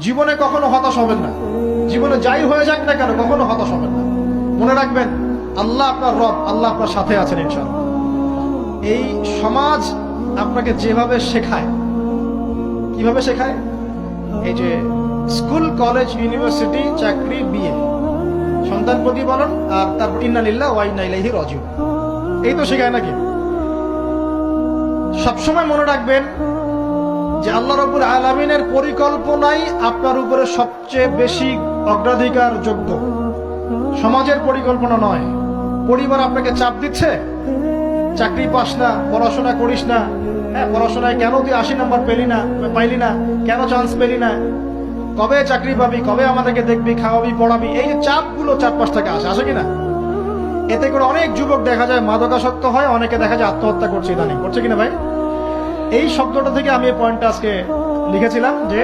জীবনে কখনো হতাশ হবেন না। জীবনে যাই হয়ে যাক না কেন কখনো হতাশ হবেন না। মনে রাখবেন আল্লাহ আপনার রব, আল্লাহ আপনার সাথে আছেন ইনশাআল্লাহ। এই সমাজ আপনাকে যেভাবে শেখায়, কিভাবে শেখায়, এই যে স্কুল, কলেজ, ইউনিভার্সিটি, চাকরি, বিয়ে, সন্তান প্রতিপালন, আর তারপর ইন্না লিল্লাহি ওয়া ইন্না ইলাইহি রাজিউন, এই তো শেখায় নাকি? সবসময় মনে রাখবেন যে আল্লাহ রাব্বুল আলামিনের পরিকল্পনাই আপনার উপরে সবচেয়ে বেশি অগ্রাধিকার যোগ্য, সমাজের পরিকল্পনা নয়। পরিবার আপনাকে চাপ দিচ্ছে, চাকরি পাস না, পড়াশোনা করিস না, হ্যাঁ পড়াশোনায় কেন তুই 80 নাম্বার পাইলি না, কেন চান্স পেলি না, কবে চাকরি পাবি, কবে আমাদেরকে দেখবি, খাওয়াবি, পড়াবি, এই যে চাপগুলো চারপাশ থেকে আসে কিনা, এতে করে অনেক যুবক দেখা যায় মাদকাসক্ত হয়, অনেকে দেখা যায় আত্মহত্যা করছে, ইদানিং করছে কিনা ভাই? এই শব্দটা থেকে আমি এই পয়েন্টটা আজকে লিখেছিলাম যে